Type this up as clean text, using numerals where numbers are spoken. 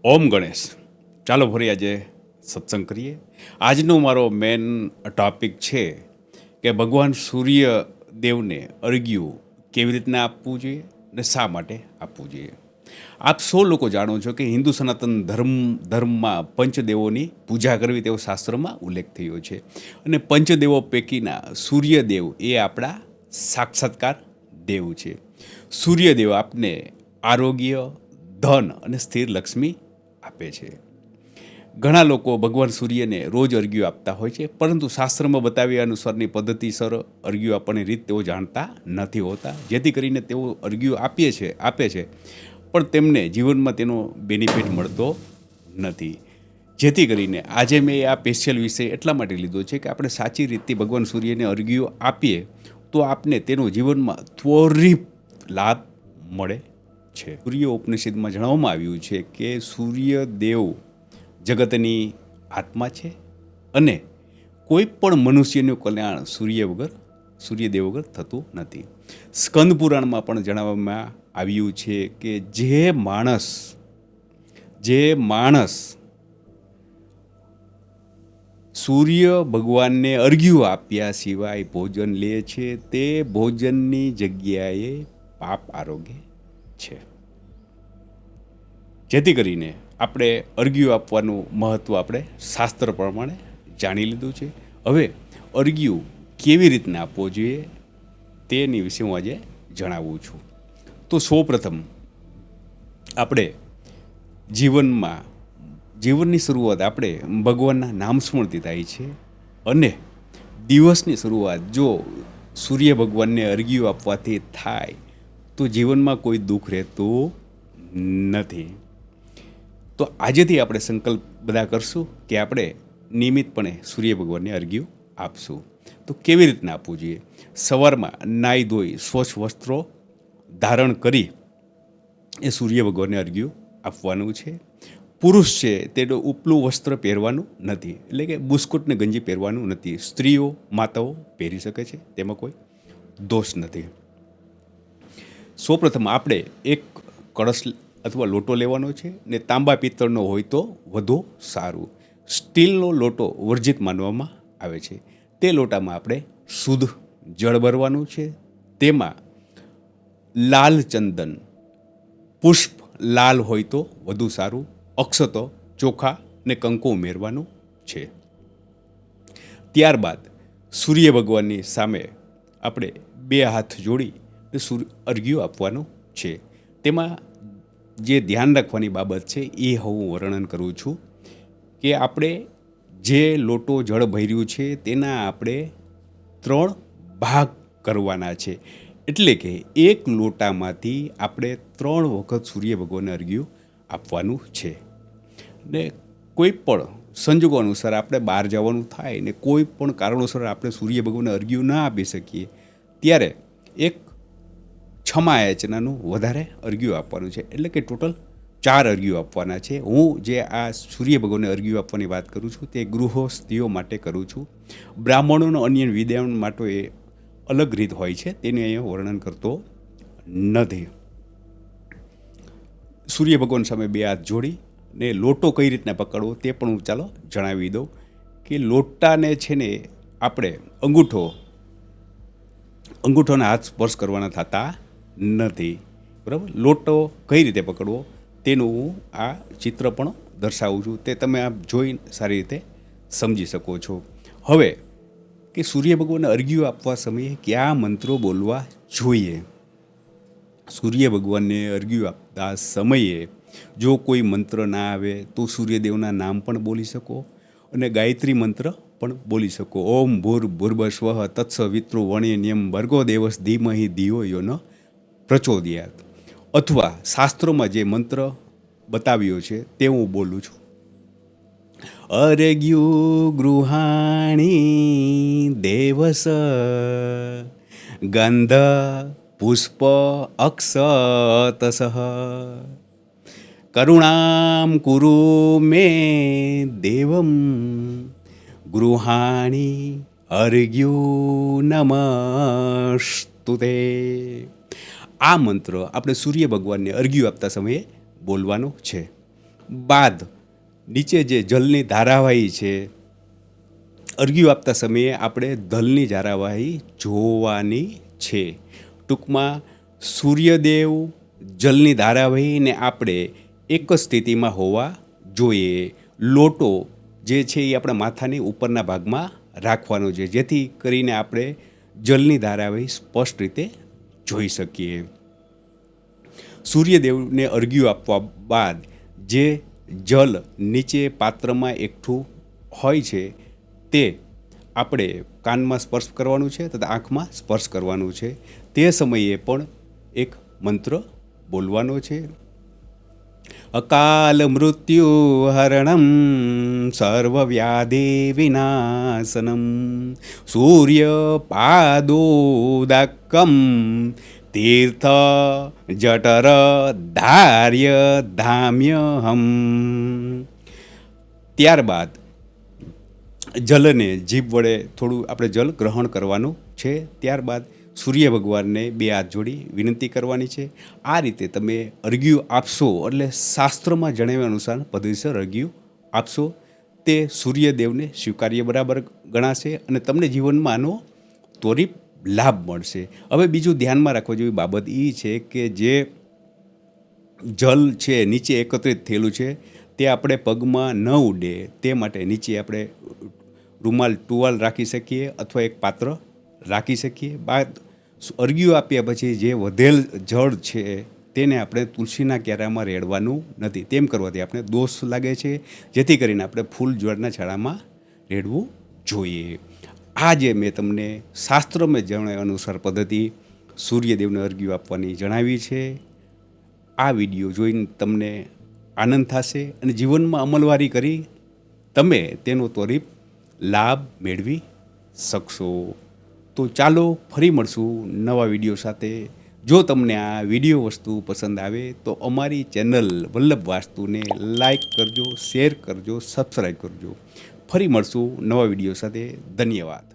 ઓમ ગણેશ. ચાલો ફરી આજે સત્સંગ કરીએ. આજનો મારો મેન ટોપિક છે કે ભગવાન સૂર્ય દેવને અર્ઘ્યું કેવી રીતના આપવું જોઈએ ને શા માટે આપવું જોઈએ. આપ સૌ લોકો જાણો છો કે હિન્દુ સનાતન ધર્મમાં પંચદેવોની પૂજા કરવી તેવો શાસ્ત્રમાં ઉલ્લેખ થયો છે. અને પંચદેવો પૈકીના સૂર્યદેવ એ આપણા સાક્ષાત્કાર દેવ છે. સૂર્યદેવ આપને આરોગ્ય, ધન અને સ્થિર લક્ષ્મી આપે છે. ઘણા લોકો ભગવાન સૂર્યને રોજ અર્ઘ્ય આપતા હોય છે, પરંતુ શાસ્ત્રમાં બતાવ્યા અનુસારની પદ્ધતિસર અર્ઘ્ય આપવાની રીત તેઓ જાણતા નથી હોતા, જેથી કરીને તેઓ અર્ઘ્ય આપે છે પણ તેમને જીવનમાં તેનો બેનિફિટ મળતો નથી. જેથી કરીને આજે મેં આ સ્પેશિયલ વિષય એટલા માટે લીધો છે કે આપણે સાચી રીતે ભગવાન સૂર્યને અર્ઘ્ય આપીએ તો આપને તેનો જીવનમાં ત્વરિત લાભ મળે છે. સૂર્ય ઉપનિષદમાં જણાવવામાં આવ્યું છે કે સૂર્યદેવ જગતની આત્મા છે અને કોઈ પણ મનુષ્યનું કલ્યાણ સૂર્યદેવ વગર થતું નથી. સ્કંદ પુરાણમાં પણ જણાવવામાં આવ્યું છે કે જે માણસ સૂર્ય ભગવાનને અર્ઘ્ય આપ્યા સિવાય ભોજન લે છે તે ભોજનની જગ્યાએ પાપ આરોગે છે. જેથી કરીને આપણે અર્ઘ્ય આપવાનું મહત્ત્વ આપણે શાસ્ત્ર પ્રમાણે જાણી લીધું છે. હવે અર્ઘ્ય કેવી રીતના આપવો જોઈએ તેની વિશે હું આજે જણાવું છું. તો સૌપ્રથમ આપણે જીવનની શરૂઆત આપણે ભગવાનના નામ સ્મરણથી થાય છે અને દિવસની શરૂઆત જો સૂર્ય ભગવાનને અર્ઘ્ય આપવાથી થાય તો જીવનમાં કોઈ દુઃખ રહેતું નથી. તો આજેથી આપણે સંકલ્પ બધા કરશું કે આપણે નિયમિતપણે સૂર્ય ભગવાનને અર્ઘ્ય આપશું. તો કેવી રીતના આપવું જોઈએ? સવારમાં નાહી ધોઈ સ્વચ્છ વસ્ત્રો ધારણ કરી એ સૂર્ય ભગવાનને અર્ઘ્ય આપવાનું છે. પુરુષ છે તેનું ઉપલું વસ્ત્ર પહેરવાનું નથી, એટલે કે બુસ્કુટ ને ગંજી પહેરવાનું નથી. સ્ત્રીઓ માતાઓ પહેરી શકે છે, તેમાં કોઈ દોષ નથી. સૌપ્રથમ આપણે એક કળશ અથવા લોટો લેવાનો છે ને તાંબા પિત્તળનો હોય તો વધુ સારું. સ્ટીલનો લોટો વર્જિત માનવામાં આવે છે. તે લોટામાં આપણે શુદ્ધ જળ ભરવાનું છે. તેમાં લાલ ચંદન, પુષ્પ લાલ હોય તો વધુ સારું, અક્ષતો, ચોખા ને કંકુ ઉમેરવાનું છે. ત્યારબાદ સૂર્ય ભગવાનની સામે આપણે બે હાથ જોડી અર્ઘ્ય આપવાનું છે. તેમાં જે ધ્યાન રાખવાની બાબત છે એ હું વર્ણન કરું છું કે આપણે જે લોટો જળ ભર્યું છે તેના આપણે 3 ભાગ કરવાના છે. એટલે કે એક લોટામાંથી આપણે 3 વખત સૂર્ય ભગવાનને અર્ઘ્ય આપવાનું છે. ને કોઈ પણ સંજોગો અનુસાર આપણે બહાર જવાનું થાય ને કોઈ પણ કારણોસર આપણે સૂર્ય ભગવાનને અર્ઘ્ય ના આપી શકીએ ત્યારે એક છમા યાચનાનું વધારે અર્ઘ્ય આપવાનું છે. એટલે કે ટોટલ 4 અર્ઘ્યો આપવાના છે. હું જે આ સૂર્ય ભગવાનને અર્ઘ્ય આપવાની વાત કરું છું તે ગૃહસ્થીઓ માટે કરું છું. બ્રાહ્મણોનો અન્ય વિદ્યાન માટે એ અલગ રીત હોય છે, તેની અહીંયા વર્ણન કરતો નથી. સૂર્ય ભગવાન સામે બે હાથ જોડી ને લોટો કઈ રીતના પકડવો તે પણ હું ચાલો જણાવી દઉં કે લોટાને છે ને આપણે અંગૂઠોના હાથ સ્પર્શ કરવાના થતા નથી. બરાબર? લોટો કઈ રીતે પકડવો તેનું હું આ ચિત્ર પણ દર્શાવું છું, તે તમે આપ જોઈ સારી રીતે સમજી શકો છો. હવે કે સૂર્ય ભગવાનને અર્ઘ્ય આપવા સમયે કયા મંત્રો બોલવા જોઈએ? સૂર્ય ભગવાનને અર્ઘ્ય આપતા સમયે જો કોઈ મંત્ર ના આવે તો સૂર્યદેવના નામ પણ બોલી શકો અને ગાયત્રી મંત્ર પણ બોલી શકો. ઓમ ભૂર્ભુવઃસ્વઃ તત્સવિતૃવરેણ્યં ભર્ગો દેવસ્ય ધીમહિ ધિયો યો ન પ્રચોદયાત. અથવા શાસ્ત્રોમાં જે મંત્ર બતાવ્યો છે તે હું બોલું છું. અર્ઘ્યો ગૃહાણી દેવસ ગંધ પુષ્પ અક્ષતસઃ કરુણામ કુરુ મે દેવમ ગૃહાણી અર્ઘ્યો નમસ્તુતે. આ મંત્ર આપણે સૂર્ય ભગવાનને અર્ઘ્ય આપતા સમયે બોલવાનો છે. બાદ નીચે જે જલની ધારાવાહી છે, અર્ઘ્ય આપતા સમયે આપણે જલની ધારાવાહી જોવાની છે. ટૂંકમાં સૂર્યદેવ, જલની ધારાવાહીને આપણે એક જ સ્થિતિમાં હોવા જોઈએ. લોટો જે છે એ આપણા માથાની ઉપરના ભાગમાં રાખવાનો છે, જેથી કરીને આપણે જલની ધારાવાહી સ્પષ્ટ રીતે જોઈ શકીએ. સૂર્યદેવને અર્ઘ્ય આપવા બાદ જે જલ નીચે પાત્રમાં એકઠું હોય છે તે આપણે કાનમાં સ્પર્શ કરવાનું છે તથા આંખમાં સ્પર્શ કરવાનું છે. તે સમયે પણ એક મંત્ર બોલવાનો છે. અકાલ મૃત્યુ હરણમ સર્વવ્યાધિ વિનાશનમ સૂર્ય પાદોદકમ તીર્થ જઠર ધાર્ય ધામ્યહમ. ત્યારબાદ જલને જીભ વડે થોડું આપણે જલ ગ્રહણ કરવાનું છે. ત્યારબાદ સૂર્ય ભગવાનને 2 હાથ જોડી વિનંતી કરવાની છે. આ રીતે તમે અર્ઘ્ય આપશો એટલે શાસ્ત્રમાં જણાવ્યા અનુસાર પદ્ધતિસર અર્ઘ્ય આપશો તે સૂર્યદેવને સ્વીકાર્ય બરાબર ગણાશે અને તમને જીવનમાં આનો ત્વરિત લાભ મળશે. હવે બીજું ધ્યાનમાં રાખવા જેવી બાબત એ છે કે જે જલ છે નીચે એકત્રિત થયેલું છે તે આપણે પગમાં ન ઉડે તે માટે નીચે આપણે રૂમાલ ટુવાલ રાખી શકીએ અથવા એક પાત્ર રાખી શકીએ. બાદ અર્ઘ્ય આપ્યા પછી જે વધેલ જળ છે તેને આપણે તુલસીના ક્યારામાં રેડવાનું નથી. તેમ કરવાથી આપણે દોષ લાગે છે, જેથી કરીને આપણે ફૂલ જળના છાડામાં રેડવું જોઈએ. આ જે મેં તમને શાસ્ત્રમાં જણાવ્યા અનુસાર પદ્ધતિ સૂર્યદેવને અર્ઘ્ય આપવાની જણાવી છે. આ વિડીયો જોઈને તમને આનંદ થશે અને જીવનમાં અમલવારી કરી તમે તેનો ત્વરિત લાભ મેળવી શકશો. તો ચાલો ફરી મળશું નવા વિડીયો સાથે. જો તમને આ વિડીયો વસ્તુ પસંદ આવે તો અમારી ચેનલ વલ્લભ વાસ્તુને લાઈક કરજો, શેર કરજો, સબસ્ક્રાઈબ કરજો. ફરી મળશું નવા વિડીયો સાથે. ધન્યવાદ.